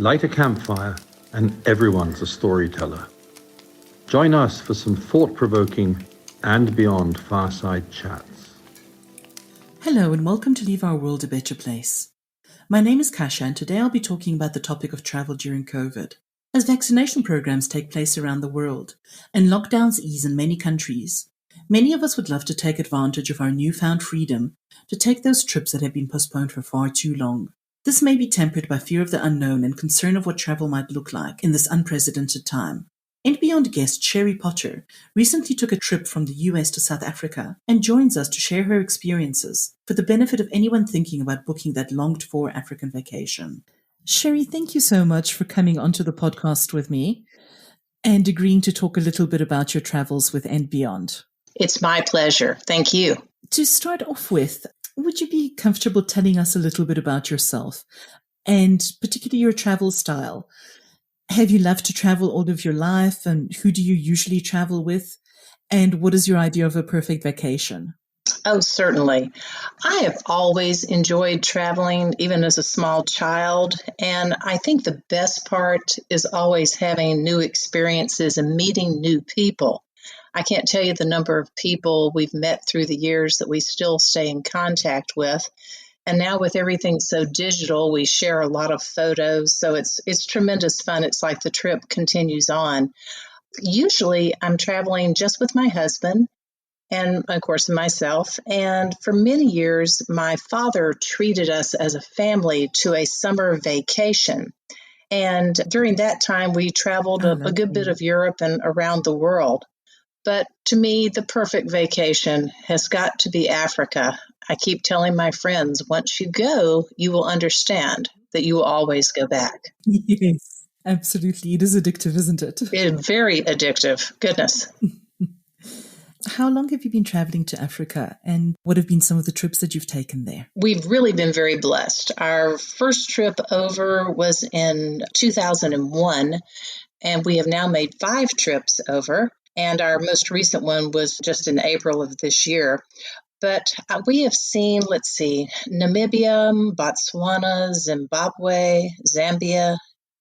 Light a campfire and everyone's a storyteller. Join us for some thought-provoking and beyond fireside chats. Hello and welcome to Leave Our World a Better Place. My name is Kasha and today I'll be talking about the topic of travel during COVID. As vaccination programs take place around the world and lockdowns ease in many countries, many of us would love to take advantage of our newfound freedom to take those trips that have been postponed for far too long. This may be tempered by fear of the unknown and concern of what travel might look like in this unprecedented time. And Beyond guest Sherry Potter recently took a trip from the US to South Africa and joins us to share her experiences for the benefit of anyone thinking about booking that longed-for African vacation. Sherry, thank you so much for coming onto the podcast with me and agreeing to talk a little bit about your travels with And Beyond. It's my pleasure. Thank you. To start off with, would you be comfortable telling us a little bit about yourself and particularly your travel style? Have you loved to travel all of your life, and who do you usually travel with? And what is your idea of a perfect vacation? Oh, certainly. I have always enjoyed traveling, even as a small child. And I think the best part is always having new experiences and meeting new people. I can't tell you the number of people we've met through the years that we still stay in contact with. And now with everything so digital, we share a lot of photos. So it's tremendous fun. It's like the trip continues on. Usually I'm traveling just with my husband and, of course, myself. And for many years, my father treated us as a family to a summer vacation. And during that time, we traveled a good bit of Europe and around the world. But to me, the perfect vacation has got to be Africa. I keep telling my friends, once you go, you will understand that you will always go back. Yes, absolutely. It is addictive, isn't it? It's very addictive. Goodness. How long have you been traveling to Africa, and what have been some of the trips that you've taken there? We've really been very blessed. Our first trip over was in 2001, and we have now made 5 trips over. And our most recent one was just in April of this year. But we have seen, Namibia, Botswana, Zimbabwe, Zambia,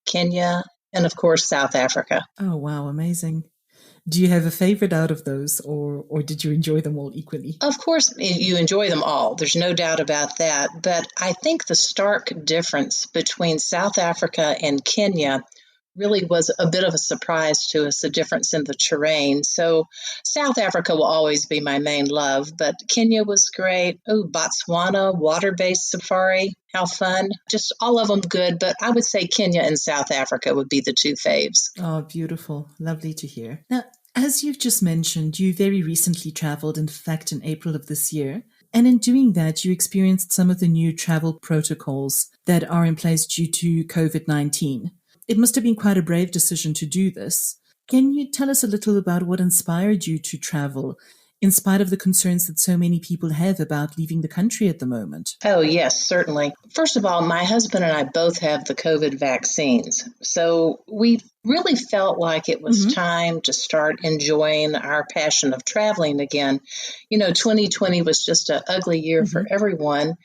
Kenya, and of course, South Africa. Oh, wow. Amazing. Do you have a favorite out of those, or did you enjoy them all equally? Of course, you enjoy them all. There's no doubt about that. But I think the stark difference between South Africa and Kenya really was a bit of a surprise to us, the difference in the terrain. So South Africa will always be my main love, but Kenya was great. Oh, Botswana, water-based safari, how fun. Just all of them good, but I would say Kenya and South Africa would be the 2 faves. Oh, beautiful. Lovely to hear. Now, as you've just mentioned, you very recently traveled, in fact, in April of this year. And in doing that, you experienced some of the new travel protocols that are in place due to COVID-19. It must have been quite a brave decision to do this. Can you tell us a little about what inspired you to travel, in spite of the concerns that so many people have about leaving the country at the moment? Oh, yes, certainly. First of all, my husband and I both have the COVID vaccines. So we really felt like it was time to start enjoying our passion of traveling again. 2020 was just an ugly year for everyone.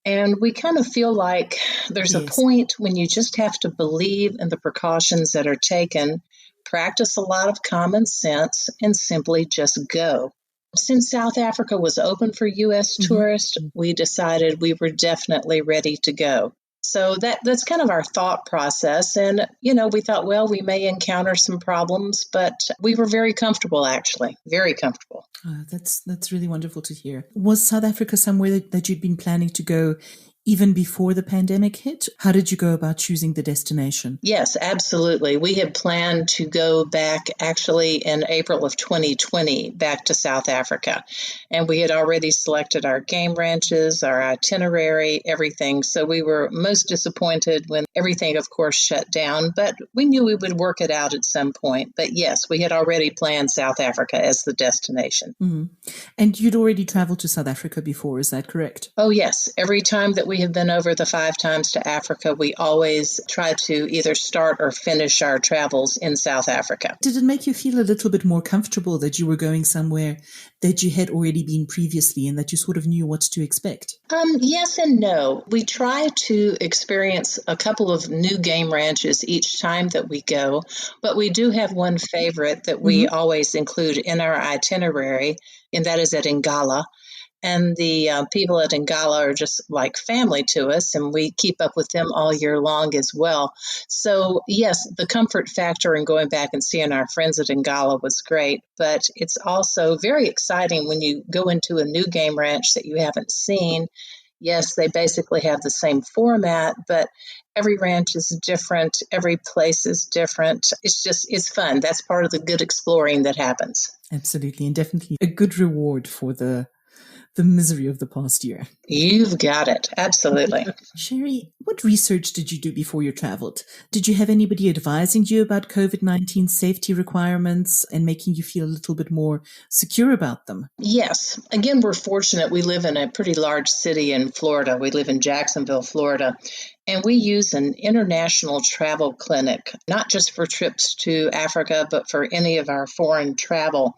And we kind of feel like there's a point when you just have to believe in the precautions that are taken, practice a lot of common sense, and simply just go. Since South Africa was open for U.S. tourists, we decided we were definitely ready to go. So that's kind of our thought process. And, we thought, well, we may encounter some problems, but we were very comfortable, actually, very comfortable. That's really wonderful to hear. Was South Africa somewhere that you'd been planning to go even before the pandemic hit? How did you go about choosing the destination? Yes, absolutely. We had planned to go back actually in April of 2020 back to South Africa. And we had already selected our game ranches, our itinerary, everything. So we were most disappointed when everything, of course, shut down. But we knew we would work it out at some point. But yes, we had already planned South Africa as the destination. And you'd already traveled to South Africa before, is that correct? Oh, yes. Every time that we have been over the 5 times to Africa, we always try to either start or finish our travels in South Africa. Did it make you feel a little bit more comfortable that you were going somewhere that you had already been previously and that you sort of knew what to expect? Yes and no. We try to experience a couple of new game ranches each time that we go, but we do have one favorite that we always include in our itinerary, and that is at Ngala. And the people at Ngala are just like family to us, and we keep up with them all year long as well. So, yes, the comfort factor in going back and seeing our friends at Ngala was great, but it's also very exciting when you go into a new game ranch that you haven't seen. Yes, they basically have the same format, but every ranch is different. Every place is different. It's fun. That's part of the good exploring that happens. Absolutely. And definitely a good reward for the misery of the past year. You've got it. Absolutely. Sherry, what research did you do before you traveled? Did you have anybody advising you about COVID-19 safety requirements and making you feel a little bit more secure about them? Yes. Again, we're fortunate. We live in a pretty large city in Florida. We live in Jacksonville, Florida. And we use an international travel clinic, not just for trips to Africa, but for any of our foreign travel.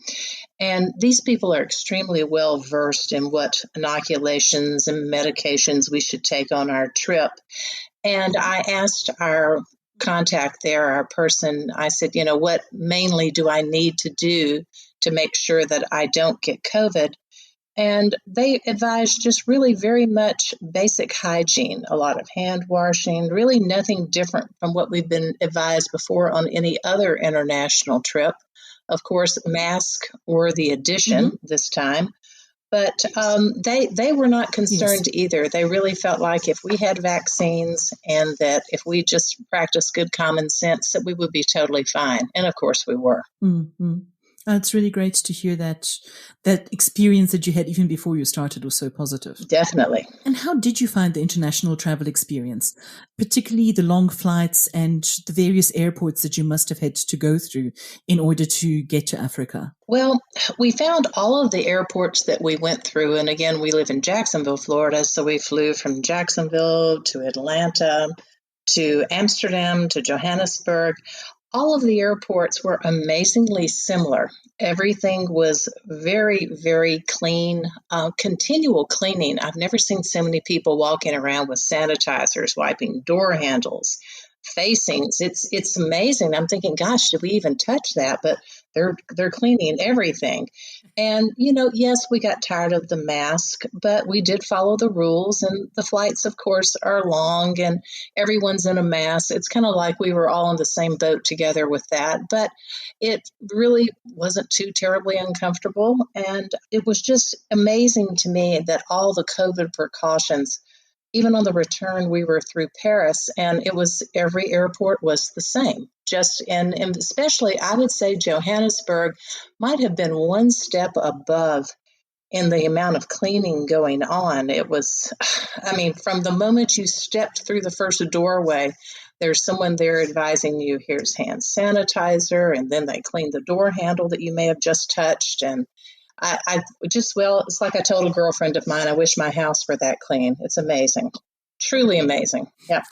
And these people are extremely well versed in what inoculations and medications we should take on our trip. And I asked our contact there, our person, I said, what mainly do I need to do to make sure that I don't get COVID? And they advised just really very much basic hygiene, a lot of hand washing, really nothing different from what we've been advised before on any other international trip. Of course, masks were the addition this time, but they were not concerned either. They really felt like if we had vaccines and that if we just practiced good common sense, that we would be totally fine. And of course, we were. Mm-hmm. It's really great to hear that experience that you had even before you started was so positive. Definitely. And how did you find the international travel experience, particularly the long flights and the various airports that you must have had to go through in order to get to Africa? Well, we found all of the airports that we went through. And again, we live in Jacksonville, Florida. So we flew from Jacksonville to Atlanta to Amsterdam to Johannesburg. All of the airports were amazingly similar. Everything was very, very clean, continual cleaning. I've never seen so many people walking around with sanitizers, wiping door handles, facings. It's amazing. I'm thinking, gosh, did we even touch that? But they're cleaning everything. And, yes, we got tired of the mask, but we did follow the rules. And the flights, of course, are long and everyone's in a mask. It's kind of like we were all in the same boat together with that. But it really wasn't too terribly uncomfortable. And it was just amazing to me that all the COVID precautions, even on the return, we were through Paris, and every airport was the same. And especially, I would say Johannesburg might have been one step above in the amount of cleaning going on. It was, from the moment you stepped through the first doorway, there's someone there advising you, here's hand sanitizer, and then they clean the door handle that you may have just touched. And it's like I told a girlfriend of mine, I wish my house were that clean. It's amazing. Truly amazing. Yeah.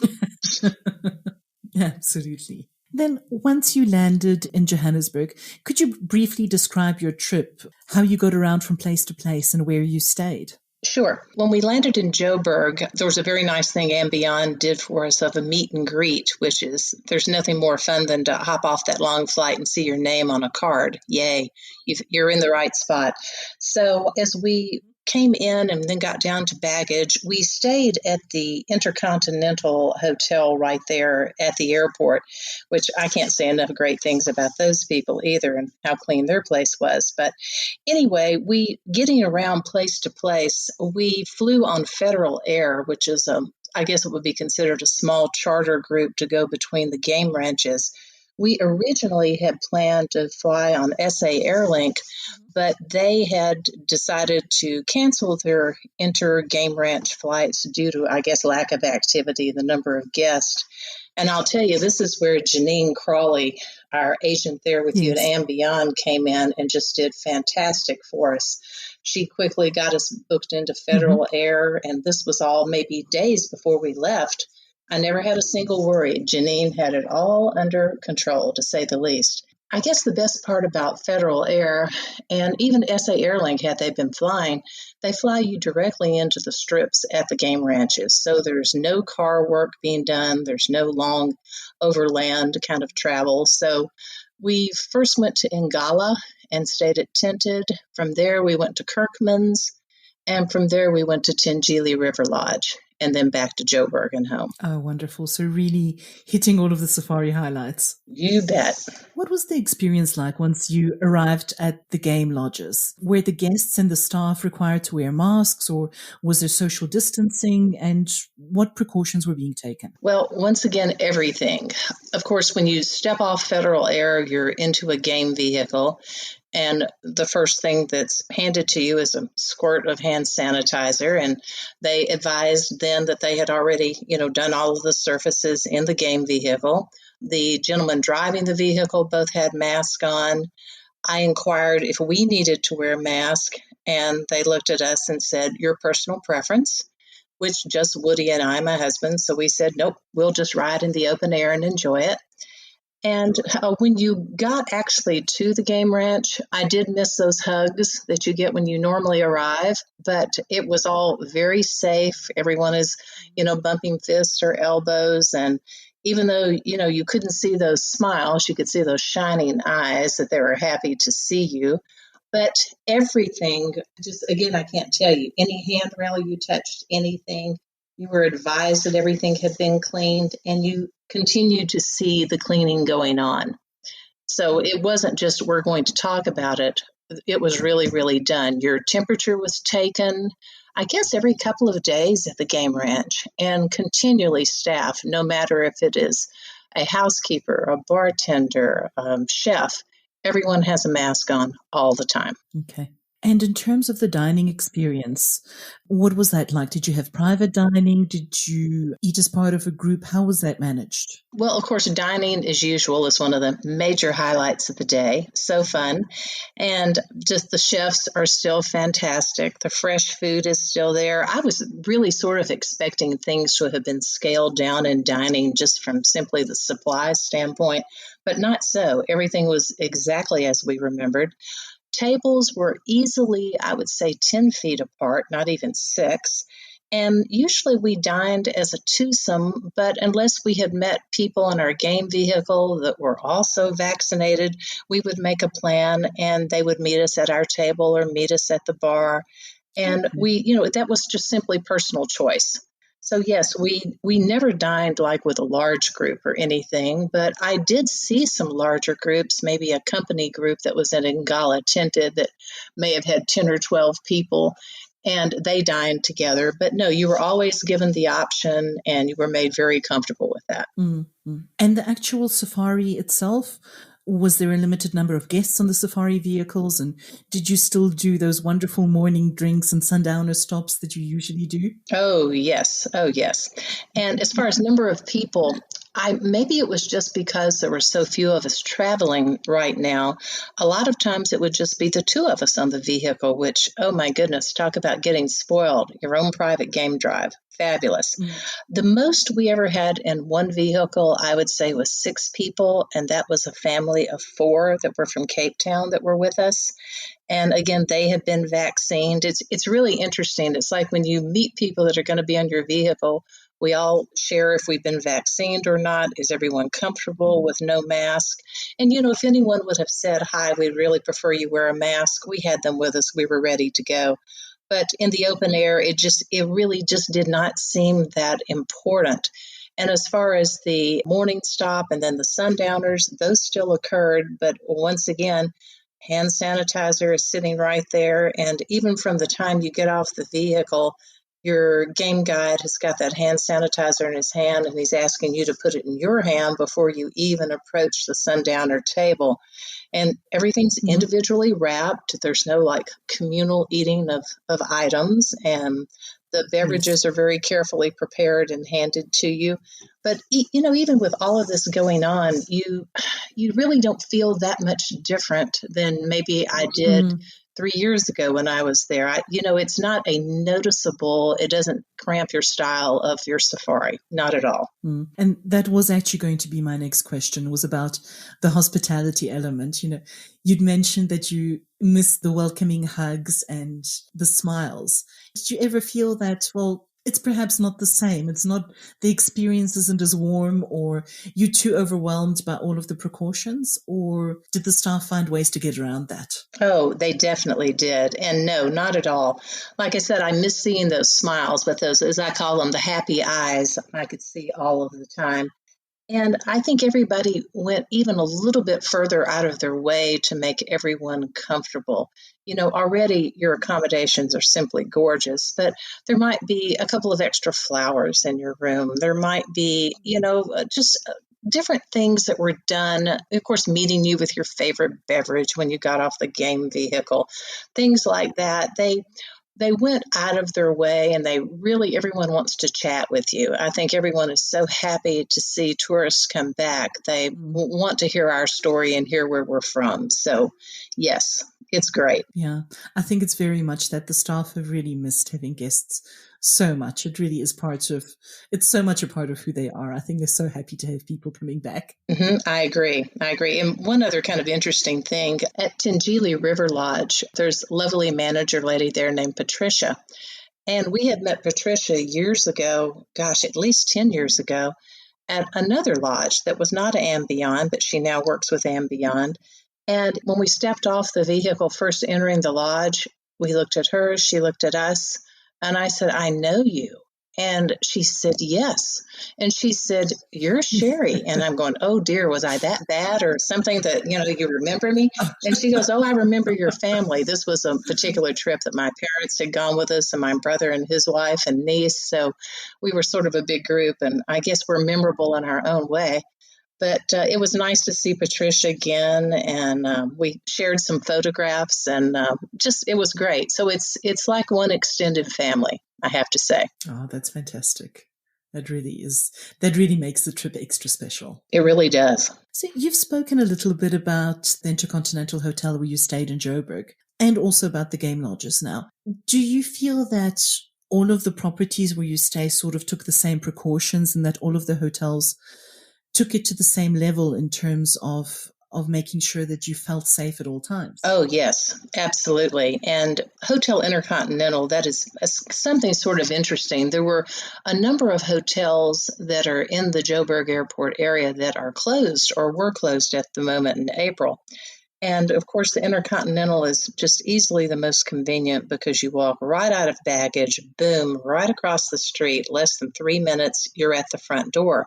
Absolutely. Then once you landed in Johannesburg, could you briefly describe your trip, how you got around from place to place and where you stayed? Sure. When we landed in Joburg, there was a very nice thing Ambient did for us of a meet and greet, there's nothing more fun than to hop off that long flight and see your name on a card. Yay, you're in the right spot. So as we came in and then got down to baggage, we stayed at the Intercontinental Hotel right there at the airport, which I can't say enough great things about those people either and how clean their place was. But anyway, getting around place to place, we flew on Federal Air, which is I guess it would be considered a small charter group to go between the game ranches. We originally had planned to fly on SA Airlink, but they had decided to cancel their inter-game ranch flights due to, I guess, lack of activity, the number of guests. And I'll tell you, this is where Janine Crawley, our agent there with you at Yes. And Beyond, came in and just did fantastic for us. She quickly got us booked into Federal Air, and this was all maybe days before we left. I never had a single worry. Janine had it all under control, to say the least. I guess the best part about Federal Air and even SA Airlink, had they been flying, they fly you directly into the strips at the game ranches. So there's no car work being done. There's no long overland kind of travel. So we first went to Ngala and stayed at Tinted. From there, we went to Kirkman's. And from there, we went to Tingeely River Lodge and then back to Joburg and home. Oh, wonderful. So really hitting all of the safari highlights. You bet. What was the experience like once you arrived at the game lodges? Were the guests and the staff required to wear masks, or was there social distancing, and what precautions were being taken? Well, once again, everything. Of course, when you step off Federal Air, you're into a game vehicle. And the first thing that's handed to you is a squirt of hand sanitizer. And they advised then that they had already, done all of the surfaces in the game vehicle. The gentleman driving the vehicle both had masks on. I inquired if we needed to wear a mask, and they looked at us and said, your personal preference, which just Woody and I, my husband. So we said, nope, we'll just ride in the open air and enjoy it. And when you got actually to the game ranch, I did miss those hugs that you get when you normally arrive, but it was all very safe. Everyone is, bumping fists or elbows. And even though, you couldn't see those smiles, you could see those shining eyes that they were happy to see you. But everything, just again, I can't tell you, any handrail you touched, anything, you were advised that everything had been cleaned, and you continued to see the cleaning going on. So it wasn't just we're going to talk about it. It was really, really done. Your temperature was taken, I guess, every couple of days at the game ranch, and continually staffed, no matter if it is a housekeeper, a bartender, chef. Everyone has a mask on all the time. Okay. And in terms of the dining experience, what was that like? Did you have private dining? Did you eat as part of a group? How was that managed? Well, of course, dining as usual is one of the major highlights of the day. So fun. And just the chefs are still fantastic. The fresh food is still there. I was really sort of expecting things to have been scaled down in dining just from simply the supply standpoint, but not so. Everything was exactly as we remembered. Tables were easily, I would say, 10 feet apart, not even 6. And usually we dined as a twosome, but unless we had met people in our game vehicle that were also vaccinated, we would make a plan and they would meet us at our table or meet us at the bar. And that was just simply personal choice. So yes, we never dined like with a large group or anything, but I did see some larger groups, maybe a company group that was in Ngala Tinted that may have had 10 or 12 people, and they dined together. But no, you were always given the option and you were made very comfortable with that. Mm-hmm. And the actual safari itself, was there a limited number of guests on the safari vehicles? And did you still do those wonderful morning drinks and sundowner stops that you usually do? Oh, yes. Oh, yes. And as far as number of people, maybe it was just because there were so few of us traveling right now. A lot of times it would just be the two of us on the vehicle, which, oh my goodness, talk about getting spoiled. Your own private game drive. Fabulous. The most we ever had in one vehicle, I would say, was 6 people, and that was a family of 4 that were from Cape Town that were with us. And again, they had been vaccinated. It's really interesting. It's like when you meet people that are going to be on your vehicle, we all share if we've been vaccinated or not. Is everyone comfortable with no mask? And, if anyone would have said, hi, we'd really prefer you wear a mask, we had them with us. We were ready to go. But in the open air, it really just did not seem that important. And as far as the morning stop and then the sundowners, those still occurred. But once again, hand sanitizer is sitting right there. And even from the time you get off the vehicle, Your game guide has got that hand sanitizer in his hand, and he's asking you to put it in your hand before you even approach the sundowner table. And everything's individually wrapped. There's no like communal eating of items, and the beverages are very carefully prepared and handed to you. But even with all of this going on, you really don't feel that much different than maybe I did 3 years ago when I was there. It's not a noticeable, it doesn't cramp your style of your safari, not at all. And that was actually going to be my next question, was about the hospitality element. You'd mentioned that you missed the welcoming hugs and the smiles. Did you ever feel that, well, it's perhaps not the same? It's not, the experience isn't as warm, or you're too overwhelmed by all of the precautions? Or did the staff find ways to get around that? Oh, they definitely did. And no, not at all. Like I said, I miss seeing those smiles, but those, as I call them, the happy eyes, I could see all of the time. And I think everybody went even a little bit further out of their way to make everyone comfortable. Already your accommodations are simply gorgeous, but there might be a couple of extra flowers in your room. There might be, just different things that were done. Of course, meeting you with your favorite beverage when you got off the game vehicle, things like that. They went out of their way, and everyone wants to chat with you. I think everyone is so happy to see tourists come back. They want to hear our story and hear where we're from. So, yes, it's great. Yeah, I think it's very much that the staff have really missed having guests so much. It really is it's so much a part of who they are. I think they're so happy to have people coming back. I agree. And one other kind of interesting thing, at Tingili River Lodge, there's a lovely manager lady there named Patricia. And we had met Patricia years ago, at least 10 years ago, at another lodge that was not Ambient, but she now works with Ambient. And when we stepped off the vehicle, first entering the lodge, we looked at her, she looked at us, and I said, "I know you." And she said, "Yes." And she said, "You're Sherry." And I'm going, "Oh dear, was I that bad or something that, you remember me?" And she goes, "Oh, I remember your family. This was a particular trip that my parents had gone with us, and my brother and his wife and niece. So we were sort of a big group, and I guess we're memorable in our own way." But it was nice to see Patricia again, and we shared some photographs, and it was great. So it's like one extended family, I have to say. Oh, that's fantastic. That really makes the trip extra special. It really does. So you've spoken a little bit about the Intercontinental Hotel where you stayed in Joburg, and also about the game lodges now. Do you feel that all of the properties where you stay sort of took the same precautions, and that all of the hotels took it to the same level in terms of making sure that you felt safe at all times? Oh, yes, absolutely. And Hotel Intercontinental, that is something sort of interesting. There were a number of hotels that are in the Joburg Airport area that are closed or were closed at the moment in April. And of course, the Intercontinental is just easily the most convenient because you walk right out of baggage, boom, right across the street, less than 3 minutes, you're at the front door.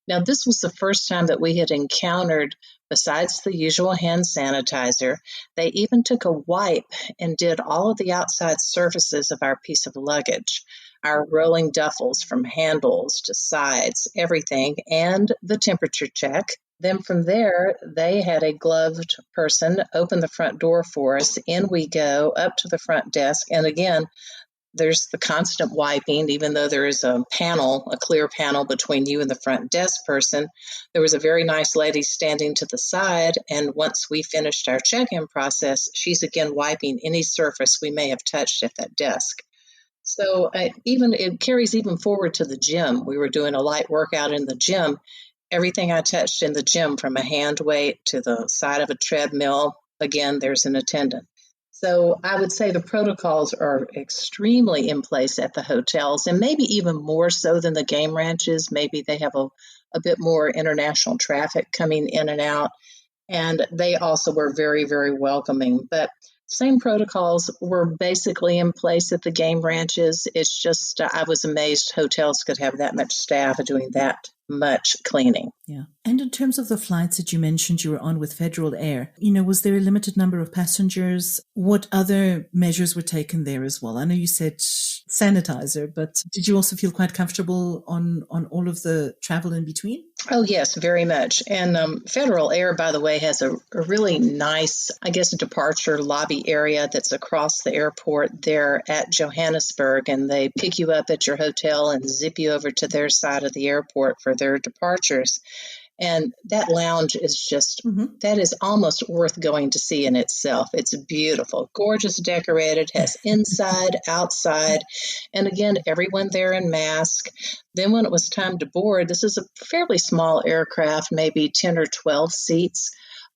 Now, this was the first time that we had encountered, besides the usual hand sanitizer, they even took a wipe and did all of the outside surfaces of our piece of luggage, our rolling duffels from handles to sides, everything, and the temperature check. Then from there, they had a gloved person open the front door for us. In we go up to the front desk. And again, there's the constant wiping, even though there is a clear panel between you and the front desk person. There was a very nice lady standing to the side, and once we finished our check-in process, she's again wiping any surface we may have touched at that desk. So it carries even forward to the gym. We were doing a light workout in the gym. Everything I touched in the gym, from a hand weight to the side of a treadmill, again, there's an attendant. So I would say the protocols are extremely in place at the hotels, and maybe even more so than the game ranches. Maybe they have a bit more international traffic coming in and out, and they also were very, very welcoming. But same protocols were basically in place at the game ranches. It's just, I was amazed hotels could have that much staff doing that much cleaning. Yeah. And in terms of the flights that you mentioned you were on with Federal Air, was there a limited number of passengers? What other measures were taken there as well? I know you said sanitizer, but did you also feel quite comfortable on all of the travel in between? Oh, yes, very much. And Federal Air, by the way, has a really nice, I guess, departure lobby area that's across the airport there at Johannesburg. And they pick you up at your hotel and zip you over to their side of the airport for their departures. And that lounge is just, that is almost worth going to see in itself. It's beautiful, gorgeous decorated, has inside, outside, and again, everyone there in mask. Then when it was time to board, this is a fairly small aircraft, maybe 10 or 12 seats.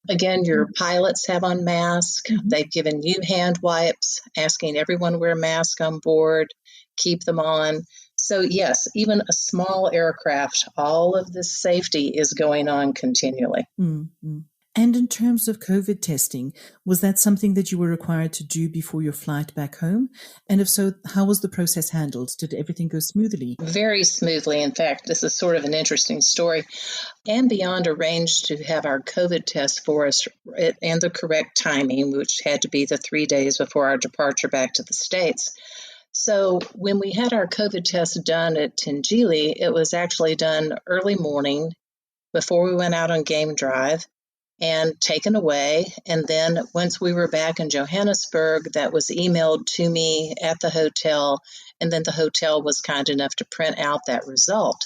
Again, your pilots have on mask. They've given you hand wipes, asking everyone to wear a mask on board, keep them on. So yes, even a small aircraft, all of this safety is going on continually. Mm-hmm. And in terms of COVID testing, was that something that you were required to do before your flight back home? And if so, how was the process handled? Did everything go smoothly? Very smoothly. In fact, this is sort of an interesting story. And Beyond arranged to have our COVID test for us and the correct timing, which had to be the 3 days before our departure back to the States. So when we had our COVID test done at Tangili, it was actually done early morning before we went out on game drive and taken away. And then once we were back in Johannesburg, that was emailed to me at the hotel. And then the hotel was kind enough to print out that result.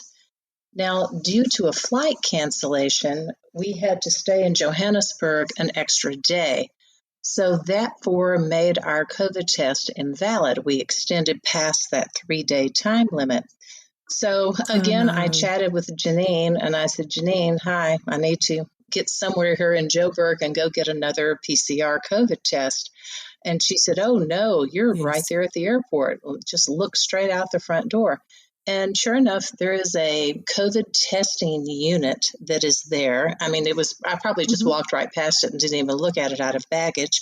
Now, due to a flight cancellation, we had to stay in Johannesburg an extra day. So that made our COVID test invalid. We extended past that 3-day time limit. So again, I chatted with Janine and I said, Janine, hi, I need to get somewhere here in Joburg and go get another PCR COVID test. And she said, oh, no, you're right there at the airport. Just look straight out the front door. And sure enough, there is a COVID testing unit that is there. I mean, I probably just walked right past it and didn't even look at it out of baggage.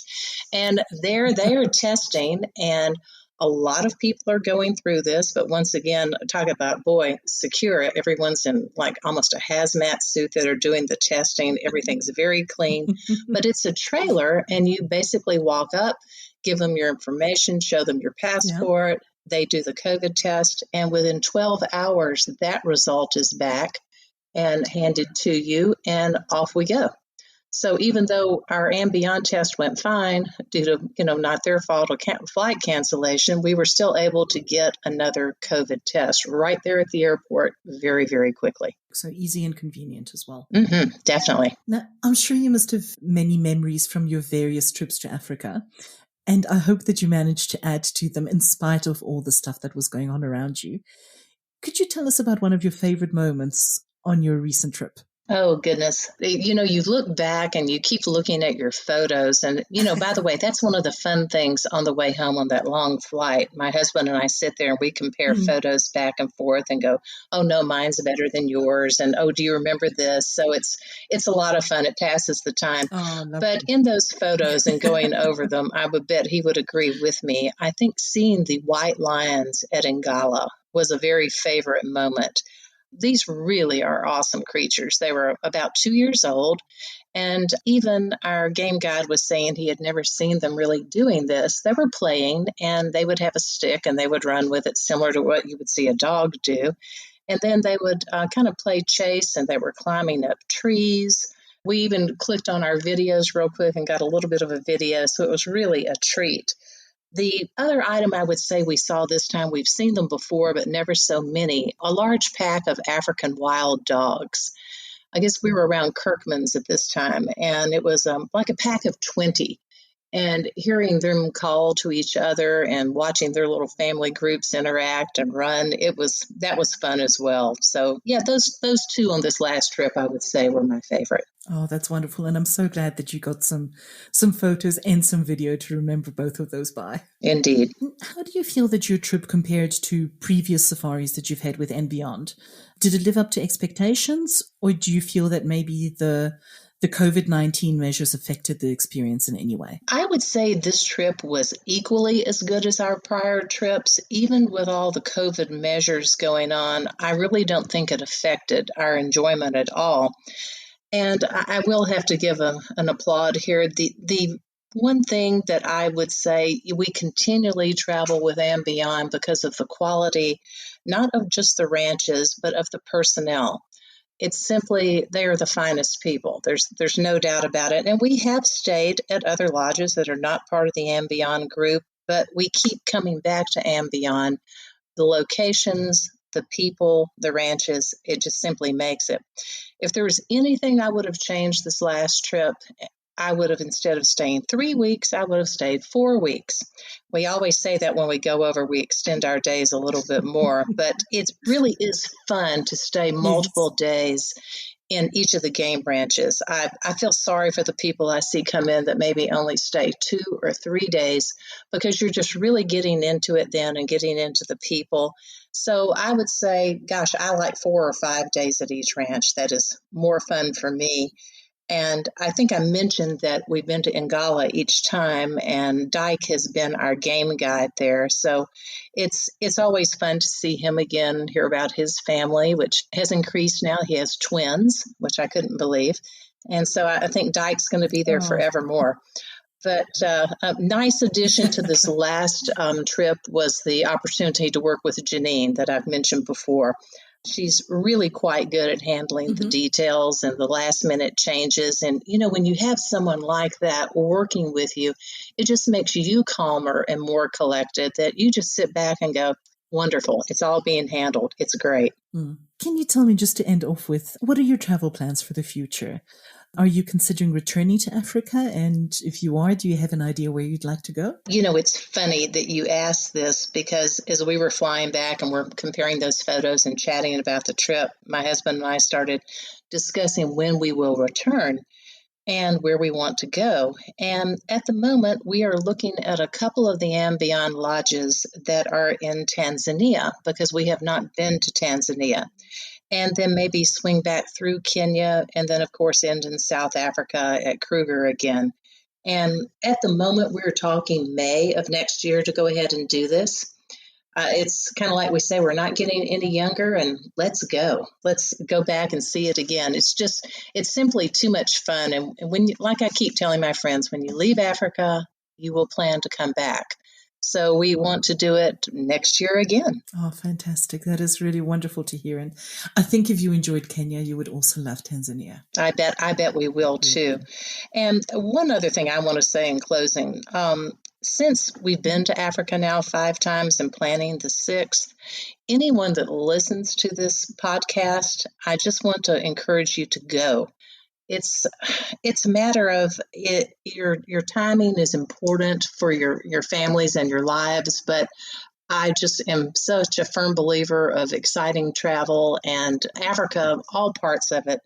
And there they are testing, and a lot of people are going through this. But once again, talk about, secure. Everyone's in like almost a hazmat suit that are doing the testing. Everything's very clean. But it's a trailer, and you basically walk up, give them your information, show them your passport. Yeah. They do the COVID test, and within 12 hours, that result is back and handed to you, and off we go. So even though our Beyond test went fine due to, not their fault or flight cancellation, we were still able to get another COVID test right there at the airport very, very quickly. So easy and convenient as well. Mm-hmm, definitely. Now, I'm sure you must have many memories from your various trips to Africa. And I hope that you managed to add to them in spite of all the stuff that was going on around you. Could you tell us about one of your favorite moments on your recent trip? Oh, goodness. You look back and you keep looking at your photos. And, by the way, that's one of the fun things on the way home on that long flight. My husband and I sit there and we compare photos back and forth and go, oh, no, mine's better than yours. And, oh, do you remember this? So it's a lot of fun. It passes the time. Oh, but in those photos and going over them, I would bet he would agree with me. I think seeing the white lions at Ngala was a very favorite moment. These really are awesome creatures. They were about 2 years old, and even our game guide was saying he had never seen them really doing this. They were playing, and they would have a stick, and they would run with it, similar to what you would see a dog do. And then they would kind of play chase, and they were climbing up trees. We even clicked on our videos real quick and got a little bit of a video, so it was really a treat. The other item I would say we saw this time, we've seen them before, but never so many, a large pack of African wild dogs. I guess we were around Kirkman's at this time, and it was like a pack of 20. And hearing them call to each other and watching their little family groups interact and run, that was fun as well. So yeah, those two on this last trip, I would say, were my favorite. Oh, that's wonderful. And I'm so glad that you got some photos and some video to remember both of those by. Indeed. How do you feel that your trip compared to previous safaris that you've had with Beyond? Did it live up to expectations, or do you feel that maybe the COVID-19 measures affected the experience in any way? I would say this trip was equally as good as our prior trips. Even with all the COVID measures going on, I really don't think it affected our enjoyment at all. And I will have to give an applaud here. The One thing that I would say, we continually travel with and beyond because of the quality, not of just the ranches, but of the personnel. It's simply they are the finest people. There's no doubt about it. And we have stayed at other lodges that are not part of the and beyond group, but we keep coming back to and beyond. The locations, the people, the ranches, it just simply makes it. If there was anything I would have changed this last trip, I would have, instead of staying 3 weeks, I would have stayed 4 weeks. We always say that when we go over, we extend our days a little bit more, but it really is fun to stay Yes. multiple days in each of the game branches. I feel sorry for the people I see come in that maybe only stay 2 or 3 days, because you're just really getting into it then and getting into the people. So I would say, gosh, I like 4 or 5 days at each ranch. That is more fun for me. And I think I mentioned that we've been to Ngala each time, and Dyke has been our game guide there. So it's always fun to see him again, hear about his family, which has increased now. He has twins, which I couldn't believe. And so I think Dyke's going to be there Oh. forevermore. But a nice addition to this last trip was the opportunity to work with Janine that I've mentioned before. She's really quite good at handling the Mhm. details and the last minute changes. And, you know, when you have someone like that working with you, it just makes you calmer and more collected, that you just sit back and go, wonderful. It's all being handled. It's great. Mm. Can you tell me, just to end off with, what are your travel plans for the future? Are you considering returning to Africa? And if you are, do you have an idea where you'd like to go? You know, it's funny that you asked this, because as we were flying back and we're comparing those photos and chatting about the trip, my husband and I started discussing when we will return and where we want to go. And at the moment, we are looking at a couple of the and beyond lodges that are in Tanzania, because we have not been to Tanzania. And then maybe swing back through Kenya, and then, of course, end in South Africa at Kruger again. And at the moment, we're talking May of next year to go ahead and do this. It's kind of like we say, we're not getting any younger, and let's go. Let's go back and see it again. It's simply too much fun. And when, like I keep telling my friends, when you leave Africa, you will plan to come back. So we want to do it next year again. Oh, fantastic. That is really wonderful to hear. And I think if you enjoyed Kenya, you would also love Tanzania. I bet we will too. And one other thing I want to say in closing, since we've been to Africa now 5 times and planning the sixth, anyone that listens to this podcast, I just want to encourage you to go. It's it's a matter of it. Your timing is important for your families and your lives, but I just am such a firm believer of exciting travel, and Africa, all parts of it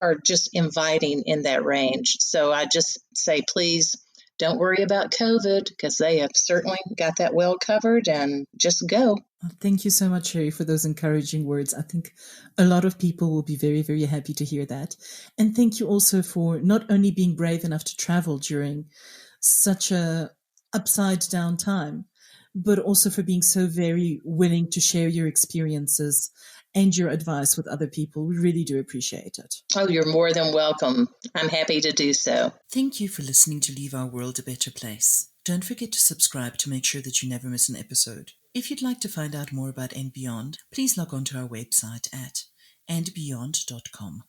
are just inviting in that range. So I just say, please don't worry about COVID, because they have certainly got that well covered, and just go. Thank you so much, Sherry, for those encouraging words. I think a lot of people will be very, very happy to hear that. And thank you also for not only being brave enough to travel during such a upside down time, but also for being so very willing to share your experiences and your advice with other people. We really do appreciate it. Oh, you're more than welcome. I'm happy to do so. Thank you for listening to Leave Our World a Better Place. Don't forget to subscribe to make sure that you never miss an episode. If you'd like to find out more about And Beyond, please log on to our website at andbeyond.com.